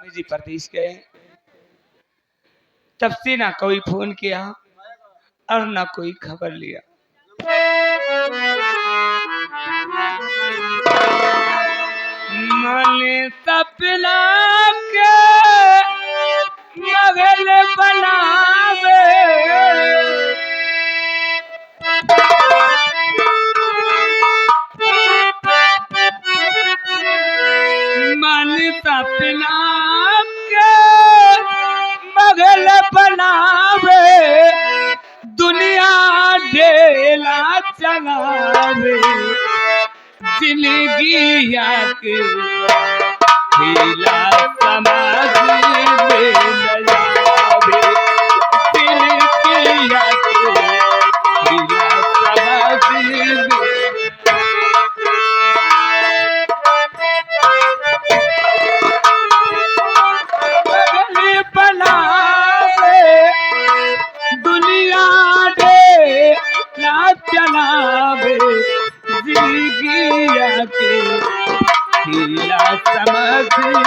स्वामी जी प्रदेश गए, तब से ना कोई फोन किया और ना कोई खबर लिया। मन सपना के मगल बनावे, मन सपना के मगल बनावे, दुनिया ढेला चलावे, जिंदगी आके ढेला समाज में लगावे, जिंदगी आके ढेला समाज में। मगल बनावे, दुनिया ढेला चलावे, जिंदगी आके ढेला समझ में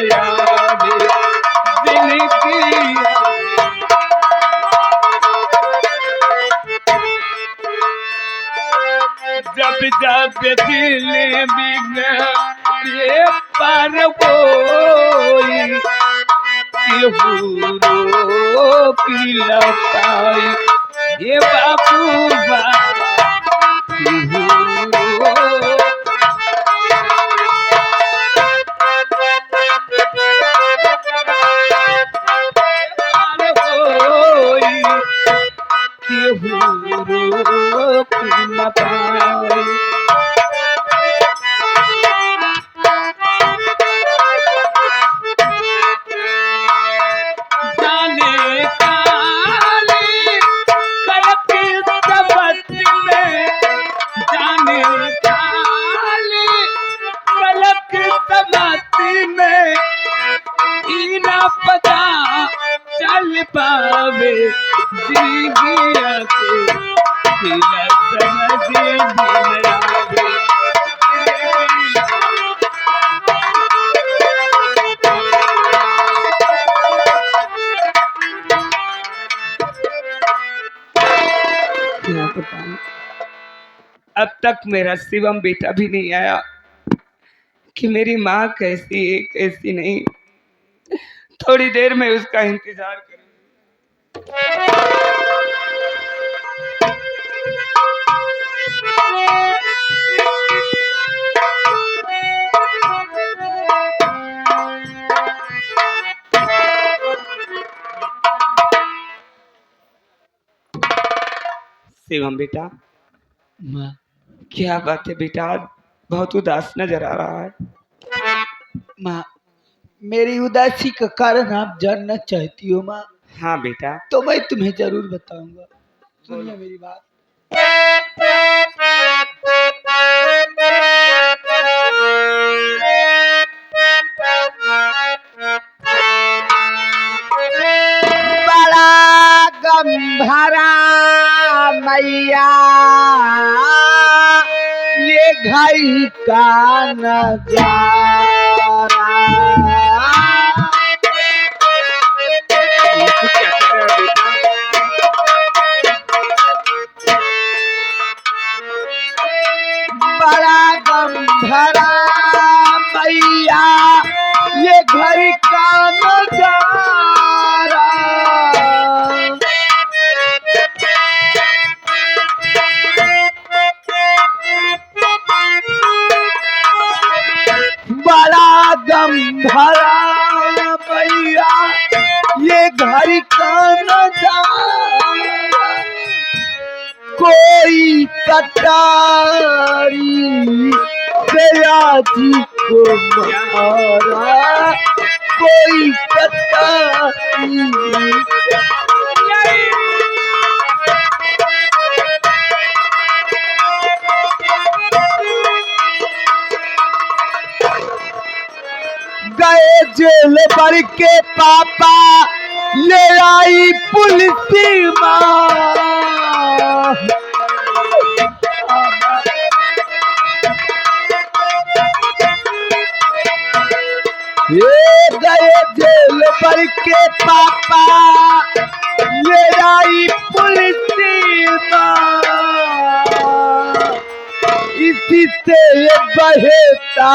लगावे, जिंदगी जब जब दिल में ये पर कोई रो की लताई, ये बाबू बाबा चल पावे, जिंदगी आके ढेला समझ में लगावे। अब तक मेरा शिवम बेटा भी नहीं आया कि मेरी माँ कैसी है कैसी नहीं। थोड़ी देर में उसका इंतजार करूंगी। शिवम बेटा, माँ, क्या बात है बेटा, बहुत उदास नजर आ रहा है। माँ, मेरी उदासी का कारण आप जानना चाहती हो माँ? हाँ बेटा। तो मैं तुम्हें जरूर बताऊंगा, सुनिए मेरी बात। बड़ा गंभरा मैया ये घर का नजारा, बड़ा गंभरा मैया ये घर का नजारा, बड़ा गंभरा मैया ये घर का नजारा, कोई कटारी दयाजी को मारा, कोई कटारी गए जेल भर के पापा ले आई पुलिस माँ, ये गए जेल भर के पापा, ये आई पुलिस इसी से ये बहेता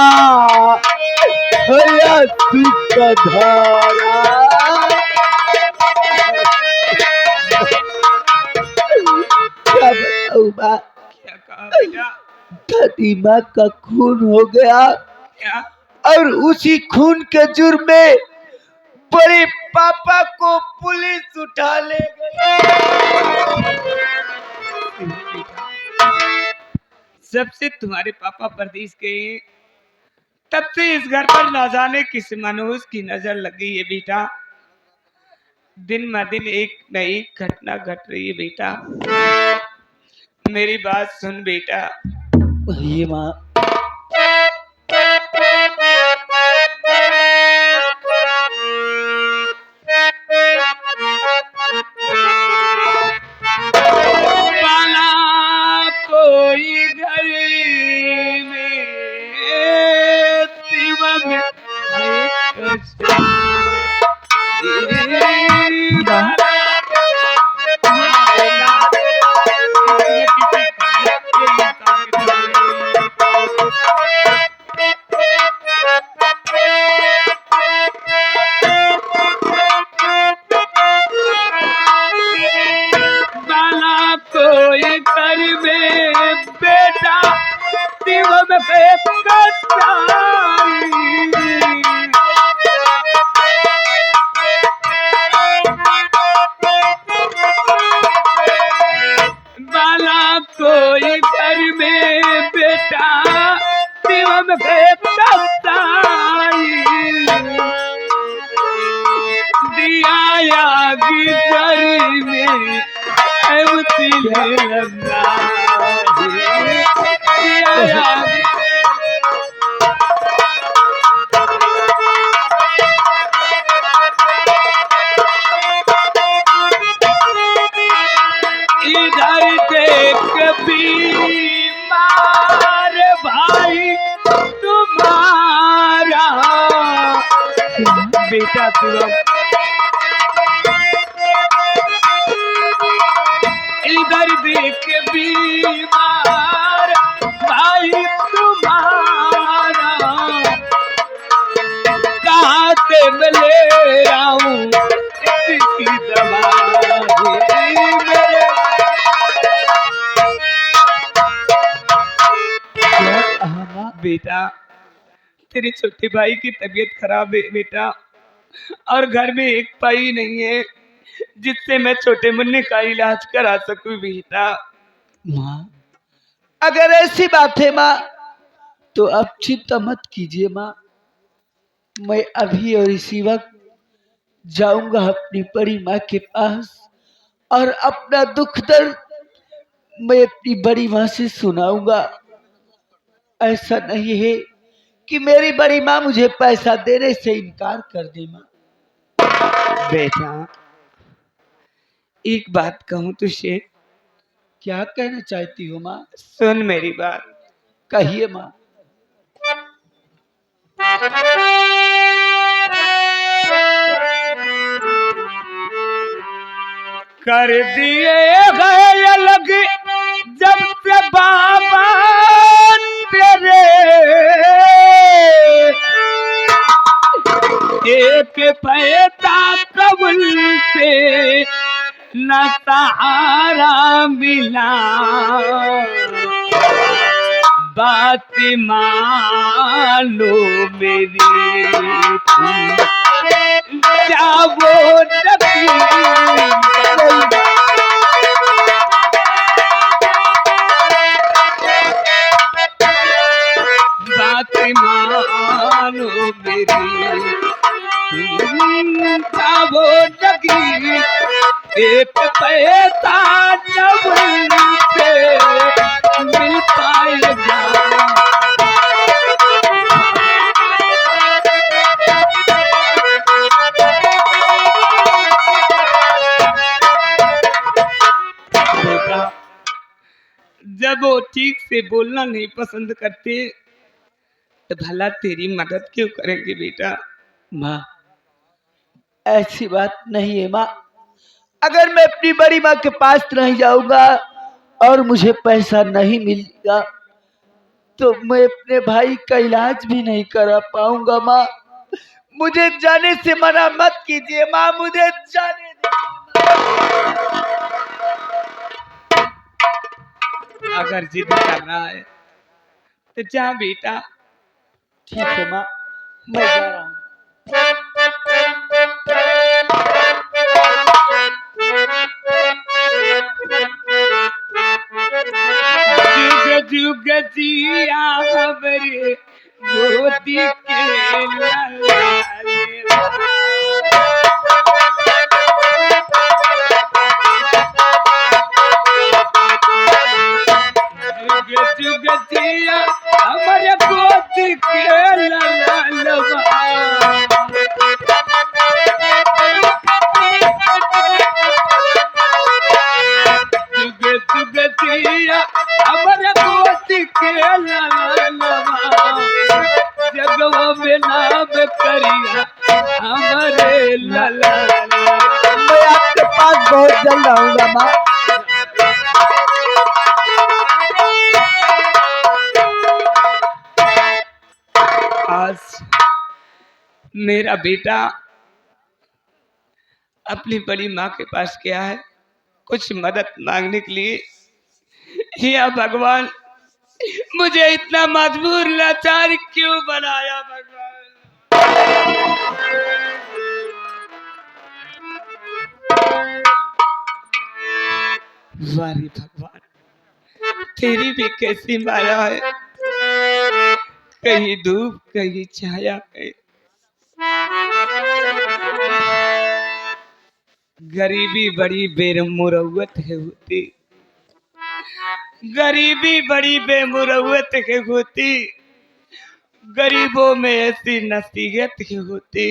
है सुख धारा। क्या बताऊं माँ, क्या कहा बेटा? दादी माँ का खून हो गया क्या? और उसी खून के जुर्म में बड़े पापा को पुलिस उठा ले गई। बेटा, जब से तुम्हारे पापा परदेश गए तब से इस घर पर न जाने किस मनहूस की नजर लग गई है बेटा। दिन ब दिन एक नई घटना घट रही है बेटा। मेरी बात सुन बेटा। ये माँ, पाला कोई घर में शिवम बाला कोई कर में बेटा शिवम बाला कोई घर में बेटा शिवम दिया गिर में इधर देख बीमार भाई तुम्हारा बेटा शिवम, इधर देख बीमार भाई तुम्हारा कहाँ से मिले आऊं इसकी दवा बेटा। तेरे छोटे भाई की तबीयत खराब है बेटा, और घर में एक पाई नहीं है जिससे मैं छोटे मुन्ने का इलाज करा सकूं बेटा। माँ अगर ऐसी बात है माँ तो अब चिंता मत कीजिए माँ। मैं अभी और इसी वक्त जाऊंगा अपनी बड़ी माँ के पास और अपना दुख दर्द मैं अपनी बड़ी माँ से सुनाऊंगा। ऐसा नहीं है कि मेरी बड़ी माँ मुझे पैसा देने से इनकार कर दे माँ। बेटा एक बात कहूं तुझे। क्या कहना चाहती हो माँ? सुन मेरी बात। कहिए माँ। कर दिए गए अलग जब से बाबा तेरे, एक पैदा कबल से न सहारा मिला, बात मानो मेरी जाओ बात मानो मेरी जाओ लगी एक पैसा जब से मिल पाएगा। जब वो ठीक से बोलना नहीं पसंद करते तो भला तेरी मदद क्यों करेंगे बेटा? माँ ऐसी बात नहीं है माँ। अगर मैं अपनी बड़ी माँ के पास नहीं जाऊंगा और मुझे पैसा नहीं मिलेगा तो मैं अपने भाई का इलाज भी नहीं करा पाऊंगा माँ। मुझे जाने से मना मत कीजिए माँ, मुझे जाने अगर जिद कर रहा है तो जा बेटा। ठीक है माँ, मैं जा रहा हूँ। जुग जुग जिया हमरे गोदी के लाले। जुग जुग जिया हमरे गोदी के लालवा। जुग जुग जिया हमरे गोदी के लालवा। जगवा में नाम करिया हमारे लाला। मैं आपके पास बहुत जल्द आऊंगा माँ। आज मेरा बेटा अपनी बड़ी माँ के पास गया है कुछ मदद मांगने के लिए। या भगवान, मुझे इतना मजबूर लाचार क्यों बनाया भगवान। वारी भगवान, तेरी भी कैसी माया है। कहीं धूप कहीं छाया कहीं। गरीबी बड़ी बेमुरवत है होती। गरीबी बड़ी बेमुरवत है होती। गरीबों में ऐसी नसीहत है होती।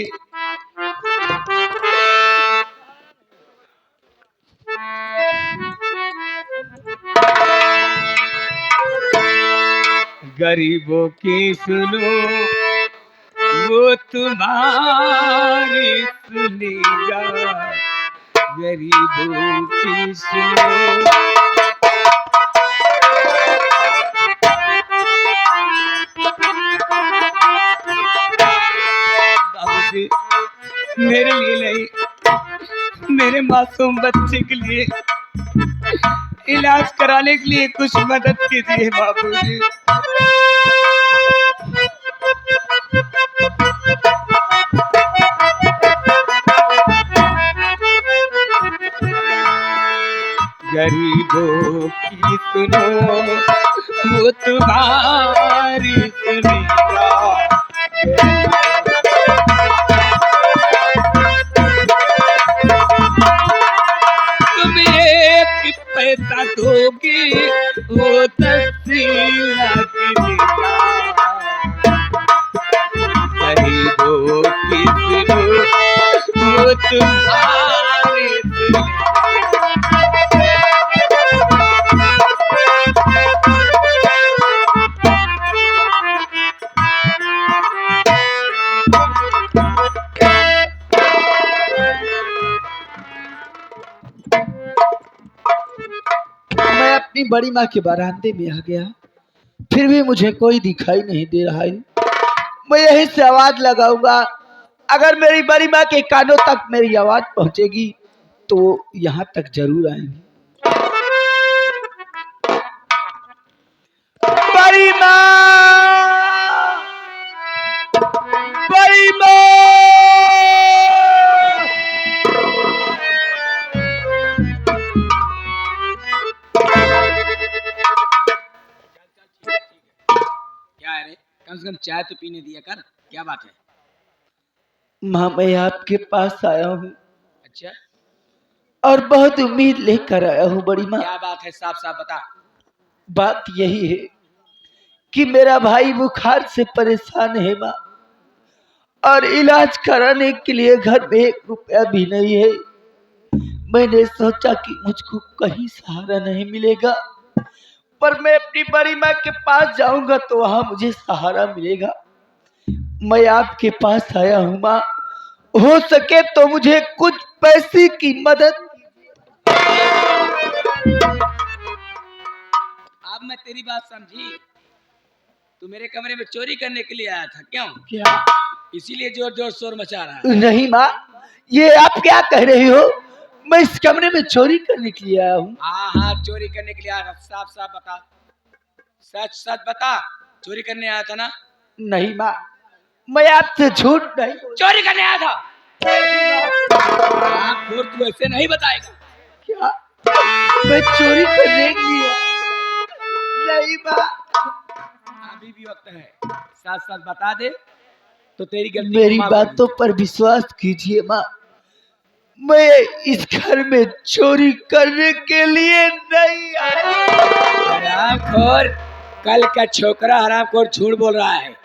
गरीबों की सुनो वो तुम्हारी सुनेगा। गरीबों की सुनो। बाबूजी, मेरे लिए नहीं, मेरे मासूम बच्चे के लिए इलाज कराने के लिए कुछ मदद कीजिए बाबूजी। गरीबों की सुनो वो तुम्हारी सुनेगा। तुम एक पैसा दोगे वो 10 लाख देगा। गरीबों की सुनो वो तुम्हारी सुनेगा। मैं अपनी बड़ी माँ के बरामदे में आ गया, फिर भी मुझे कोई दिखाई नहीं दे रहा है। मैं यहीं से आवाज लगाऊंगा, अगर मेरी बड़ी माँ के कानों तक मेरी आवाज पहुंचेगी तो यहाँ तक जरूर आएंगी। बड़ी माँ, बड़ी माँ। क्या है रे, कम से कम चाय तो पीने दिया कर। क्या बात है? माँ, मैं आपके पास आया हूँ अच्छा, और बहुत उम्मीद लेकर आया हूँ बड़ी माँ। क्या बात है? साफ साफ बता। बात यही है कि मेरा भाई बुखार से परेशान है माँ, और इलाज कराने के लिए घर में 1 रुपया भी नहीं है। मैंने सोचा कि मुझको कहीं सहारा नहीं मिलेगा, पर मैं अपनी बड़ी माँ के पास जाऊंगा तो वहां मुझे सहारा मिलेगा। मैं आपके पास आया हूँ माँ, हो सके तो मुझे कुछ पैसे की मदद। अब मैं तेरी बात समझी। तू मेरे कमरे में चोरी करने के लिए आया था क्यों? क्या? इसीलिए जोर जोर शोर मचा रहा है। नहीं माँ, ये आप क्या कह रही हो? मैं इस कमरे में चोरी करने के लिए आया हूँ। हाँ हाँ, चोरी करने के लिए आया था। साफ साफ बता, सच सच बता, चोरी करने आया था ना? नहीं माँ, मैं आपसे झूठ नहीं। चोरी करने आया था? हाँ, फिर तू ऐसे नहीं बताएगा। क्या? मैं चोरी करने के लिए? नहीं माँ। अभी भी वक्त है, सच सच बता दे तो तेरी गलती को मेरी माफ कर बातों दूं। पर विश्वास कीजिए माँ, मैं इस घर में चोरी करने के लिए नहीं आया। हरामखोर, कल का छोकरा हरामखोर झूठ बोल रहा है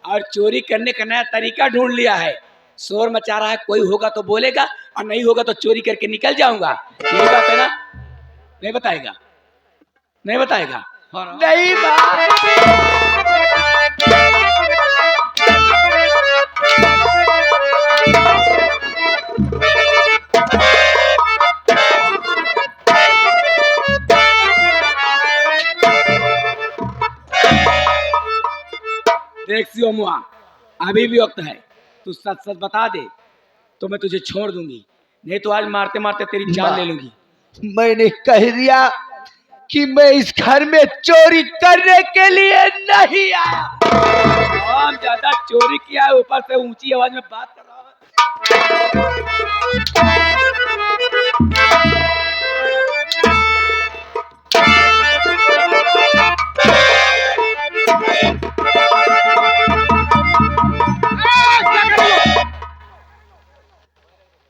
और चोरी करने का नया तरीका ढूंढ लिया है। शोर मचा रहा है, कोई होगा तो बोलेगा और नहीं होगा तो चोरी करके निकल जाऊंगा। यही बात है ना? नहीं बताएगा? नहीं बताएगा? नहीं माँ। देख सियोमुआ, अभी भी वक्त है, तू सच सच बता दे तो मैं तुझे छोड़ दूंगी, नहीं तो आज मारते मारते तेरी जान ले लूंगी। मैंने कह दिया कि मैं इस घर में चोरी करने के लिए नहीं आया। हम ज्यादा चोरी किया है, ऊपर से ऊंची आवाज में बात कर रहा है।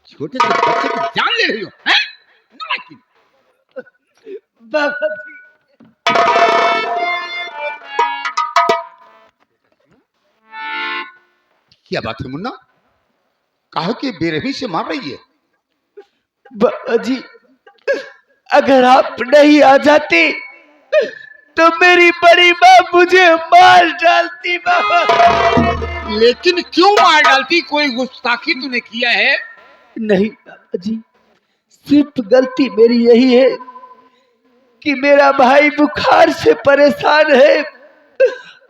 छोटे से बच्चे की जान ले रही हो, हैं? नालायक। बाबा जी, क्या बात है मुन्ना? काहे कि बेरहमी से मार रही है? बाबा जी, अगर आप नहीं आ जाते तो मेरी बड़ी माँ मुझे मार डालती। बाबा लेकिन क्यों मार डालती? कोई गुस्ताखी तूने किया है? नहीं बाबा जी, सिर्फ गलती मेरी यही है कि मेरा भाई बुखार से परेशान है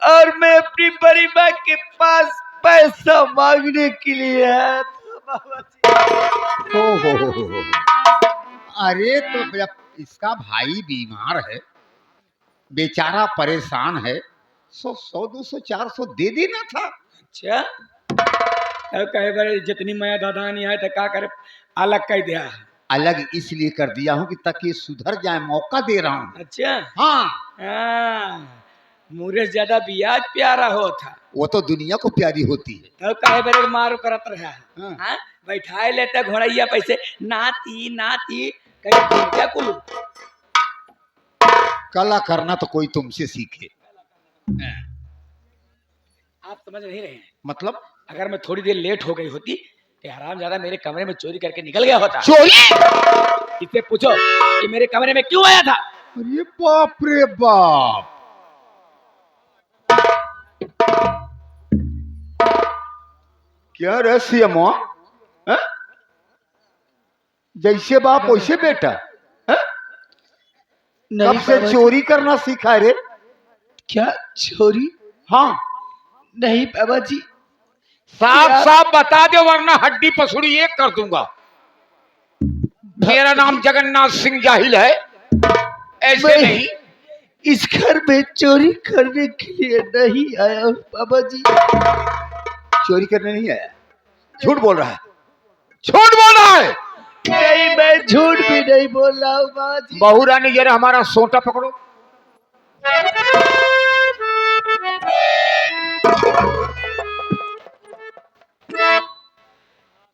और मैं अपनी बड़ी माँ के पास पैसा मांगने के लिए आया था। बाबा जी, हो। अरे तो जब इसका भाई बीमार है, बेचारा परेशान है, 100, 200, 400 दे देना था। अच्छा, अब कहे बारे जितनी माया दादा नहीं आए तो क्या करे, अलग कह दिया है। अलग इसलिए कर दिया हूँ कि ताकि सुधर जाए, मौका दे रहा हूँ। अच्छा हाँ, हाँ, मुझे ज्यादा बियाज प्यारा हो था वो तो दुनिया को प्यारी होती है। तो कहे बारे मारो करत रहा। हाँ। हाँ, बैठाए लेते घोड़ैया पैसे नाती नाती कहीं क्या कुल। कला करना तो कोई तुमसे सीखे। आप समझ नहीं रहे हैं। मतलब अगर मैं थोड़ी देर लेट हो गई होती तो हराम ज्यादा मेरे कमरे में चोरी करके निकल गया होता। चोरी? इससे पूछो कि मेरे कमरे में क्यों आया था। अरे बाप रे बाप! क्या रहस्य माँ? जैसे बाप वैसे बेटा? हैं? नहीं कब से बाबा जी। चोरी करना सीखा रे? क्या चोरी? हाँ, नहीं बाबा जी, साफ आप- साफ बता दो वरना हड्डी पसुड़ी एक कर दूंगा। मेरा नाम जगन्नाथ सिंह जाहिल है, ऐसे मैं नहीं। इस घर में चोरी करने के लिए नहीं आया हूँ बाबा जी। चोरी करने नहीं आया? झूठ बोल रहा है, झूठ बोल रहा है। नहीं, मैं झूठ भी नहीं बोल रहा हूँ बाबा जी। बहू रानी जरा हमारा सोटा पकड़ो।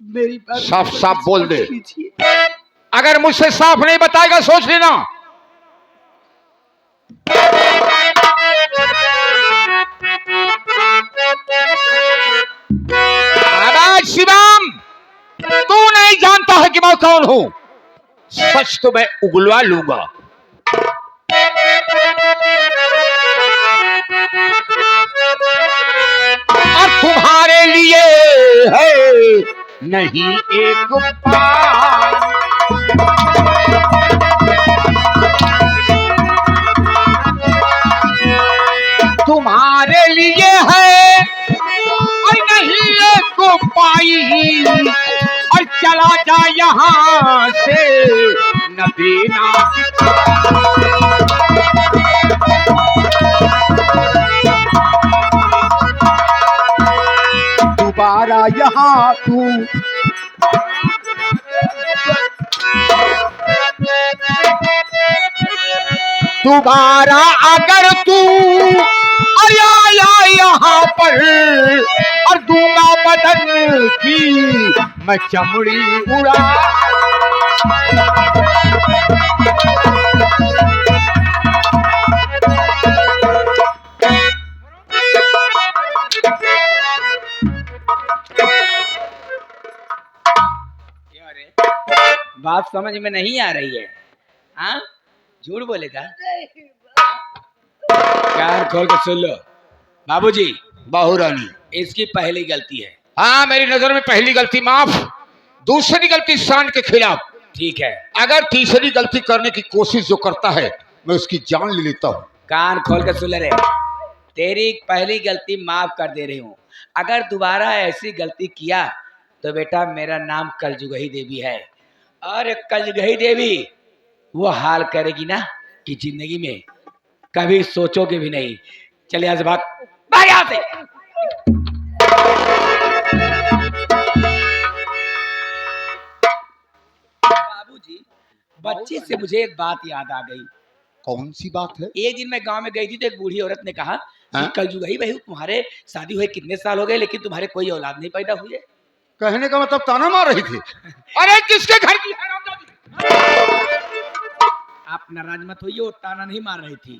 मेरी बात साफ पर साफ बोल दे। विश्वास कीजिए। अगर मुझसे साफ नहीं बताएगा सोच लेना। अबे शिवम, तू नहीं जानता है कि मैं कौन हूं। सच तो मैं उगलवा लूंगा। और तुम्हारे लिए है नहीं एक पाई। तुम्हारे लिए है और नहीं एक पाई, और चला जा यहाँ से न देना। दोबारा यहाँ तू दोबारा अगर तू आया यहाँ पर, और दूंगा बदन की मैं चमड़ी उड़ा। बात समझ में नहीं आ रही है। हाँ, झूठ बोलेगा। कान खोल के सुन लो बाबूजी, बहू रानी, इसकी पहली गलती है। हाँ मेरी नजर में पहली गलती माफ, दूसरी गलती शान के खिलाफ। ठीक है, अगर तीसरी गलती करने की कोशिश जो करता है मैं उसकी जान ले लेता हूँ। कान खोल के सुन ले रे, तेरी पहली गलती माफ कर दे रही हूँ। अगर दोबारा ऐसी गलती किया तो बेटा मेरा नाम कलजुगही देवी है, और कलजुगही देवी वो हाल करेगी ना कि जिंदगी में कभी सोचोगे भी नहीं। चले आज भाग भाग यहाँ से। बाबूजी, बच्ची से मुझे एक बात याद आ गई। कौन सी बात है? एक दिन मैं गांव में गई थी तो एक बूढ़ी औरत ने कहा हाँ? कि कलजुगही भाई तुम्हारे शादी हुए कितने साल हो गए लेकिन तुम्हारे कोई औलाद नहीं पैदा हुई है। कहने का मतलब ताना मार रही थी। अरे किसके घर की है रामदादी? आप नाराज मत होइए, वो ताना नहीं मार रही थी।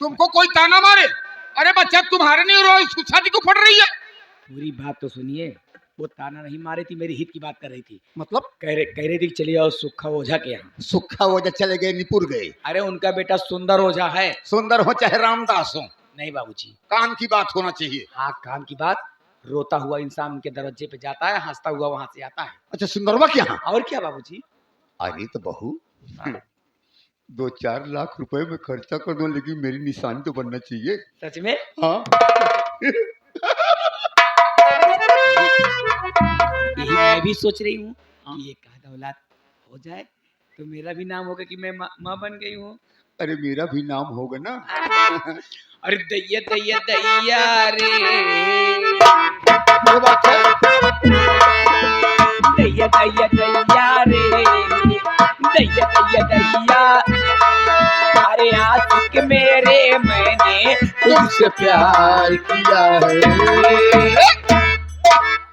तुमको कोई ताना मारे? अरे बच्चा तुम्हारे नहीं रोज शादी को फट रही है। पूरी बात तो सुनिए, वो ताना नहीं मार रही थी, मेरी हित की बात कर रही थी। मतलब कह रही थी कि चलिए आओ सुखा ओझा के यहाँ। सुखा वो चले गए, निपुर गए। अरे उनका बेटा सुंदर ओझा है। सुंदर हो चाहे रामदास हो, नहीं बाबूजी, काम की बात होना चाहिए। हाँ काम की बात। रोता हुआ इंसान उनके दरवाजे पे जाता है, हंसता हुआ वहां से आता है। अच्छा सुंदरवा क्या? और क्या बाबूजी? अरे तो बहू 2-4 लाख रुपए में खर्चा कर दो, लेकिन मेरी निशानी तो बनना चाहिए। सच में? हाँ यही मैं भी सोच रही हूँ कि एक आध औलाद हो जाए तो मेरा भी नाम होगा कि मैं माँ बन गई हूँ। अरे मेरा भी नाम होगा ना। अरे दैया दैया दैया रे, ये बात है। दैया दैया दैया रे, दैया दैया दैया। अरे आशिक मेरे मैंने तुझसे प्यार किया है।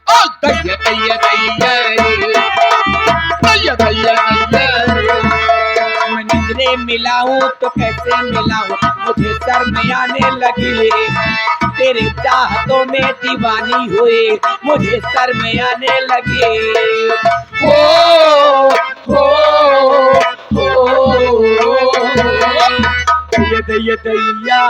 ओ दैया दैया दैया रे, दैया दैया दैया रे। मैं नजरे मिलाऊं तो कैसे मिलाऊं, मुझे शर्म आने लगी। तेरे चाहतों में दीवानी हुई, मुझे शर्म आने लगी। हो दैया दैया दैया।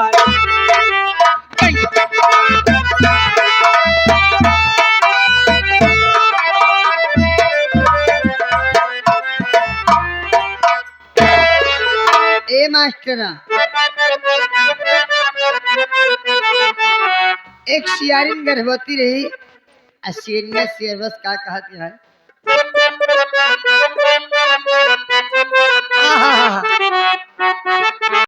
ए मास्टरा, एक सियारिन गर्भवती रही, शेर ने शेरबस का कहती है